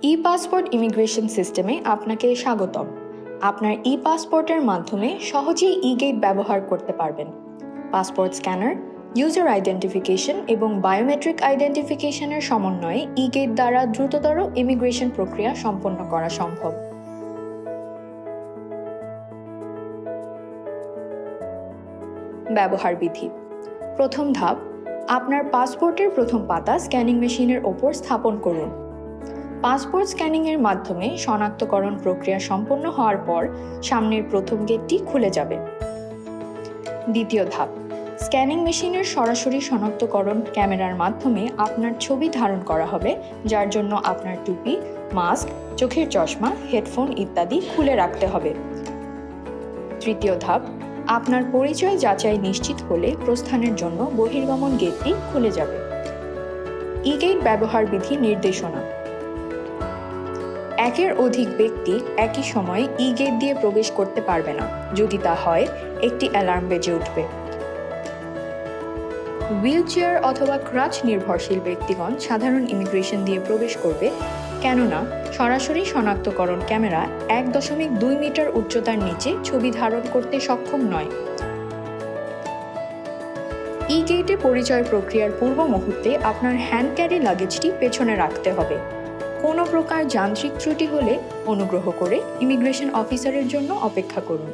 E-passport immigration সিস্টেমে আপনাকে স্বাগতম। আপনার ই-পাসপোর্টের মাধ্যমে সহজেই ই-গেট ব্যবহার করতে পারবেন। পাসপোর্ট স্ক্যানার, ইউজার আইডেন্টিফিকেশন এবং বায়োমেট্রিক আইডেন্টিফিকেশনের সমন্বয়ে ই-গেট দ্বারা দ্রুততর ইমিগ্রেশন প্রক্রিয়া সম্পন্ন করা সম্ভব। ব্যবহার বিধি। প্রথম ধাপ, আপনার পাসপোর্টের প্রথম পাতা স্ক্যানিং মেশিনের ওপর স্থাপন করুন। পাসপোর্ট স্ক্যানিংয়ের মাধ্যমে শনাক্তকরণ প্রক্রিয়া সম্পন্ন হওয়ার পর সামনের প্রথম গেটটি খুলে যাবে। দ্বিতীয় ধাপ, স্ক্যানিং মেশিনের সরাসরি শনাক্তকরণ ক্যামেরার মাধ্যমে আপনার ছবি ধারণ করা হবে, যার জন্য আপনার টুপি, মাস্ক, চোখের চশমা, হেডফোন ইত্যাদি খুলে রাখতে হবে। তৃতীয় ধাপ, আপনার পরিচয় যাচাই নিশ্চিত হলে প্রস্থানের জন্য বহির্গমন গেটটি খুলে যাবে। ই-গেট ব্যবহার বিধি নির্দেশনা। একের অধিক ব্যক্তি একই সময়ে ই-গেট দিয়ে প্রবেশ করতে পারবে না। যদি তা হয়, একটি অ্যালার্ম বেজে উঠবে। হুইলচেয়ার অথবা ক্রাচ নির্ভরশীল ব্যক্তিগণ সাধারণ ইমিগ্রেশন দিয়ে প্রবেশ করবে, কেননা সরাসরি শনাক্তকরণ ক্যামেরা 1.2 মিটার উচ্চতার নিচে ছবি ধারণ করতে সক্ষম নয়। ই-গেটে পরিচয় প্রক্রিয়ার পূর্ব মুহূর্তে আপনার হ্যান্ড ক্যারি লাগেজটি পেছনে রাখতে হবে। কোনো প্রকার যান্ত্রিক ত্রুটি হলে অনুগ্রহ করে ইমিগ্রেশন অফিসারের জন্য অপেক্ষা করুন।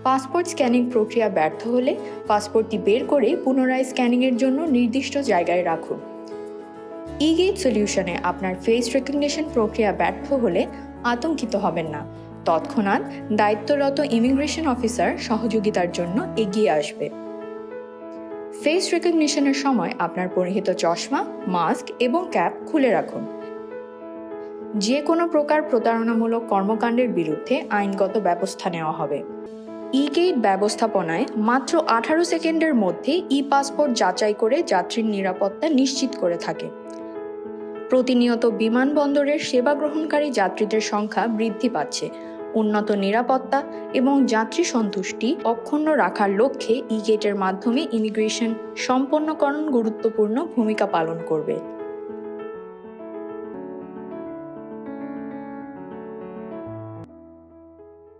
পাসপোর্ট স্ক্যানিং প্রক্রিয়া ব্যর্থ হলে পাসপোর্টটি বের করে পুনরায় স্ক্যানিংয়ের জন্য নির্দিষ্ট জায়গায় রাখুন। ই-গেট সলিউশনে আপনার ফেস রেকগনিশন প্রক্রিয়া ব্যর্থ হলে আতঙ্কিত হবেন না। তৎক্ষণাৎ দায়িত্বরত ইমিগ্রেশন অফিসার সহযোগিতার জন্য এগিয়ে আসবে। ফেস রেকগনিশনের সময় আপনার পরিহিত চশমা, মাস্ক এবং ক্যাপ খুলে রাখুন। যে কোনো প্রকার প্রতারণামূলক কর্মকাণ্ডের বিরুদ্ধে আইনগত ব্যবস্থা নেওয়া হবে। ই-গেট ব্যবস্থাপনায় মাত্র 18 সেকেন্ডের মধ্যে ই-পাসপোর্ট যাচাই করে যাত্রীর নিরাপত্তা নিশ্চিত করে থাকে। প্রতিনিয়ত বিমানবন্দরের সেবা গ্রহণকারী যাত্রীদের সংখ্যা বৃদ্ধি পাচ্ছে। উন্নত নিরাপত্তা এবং যাত্রী সন্তুষ্টি অক্ষুণ্ণ রাখার লক্ষ্যে ই-গেটের মাধ্যমে ইমিগ্রেশন সম্পন্নকরণ গুরুত্বপূর্ণ ভূমিকা পালন করবে।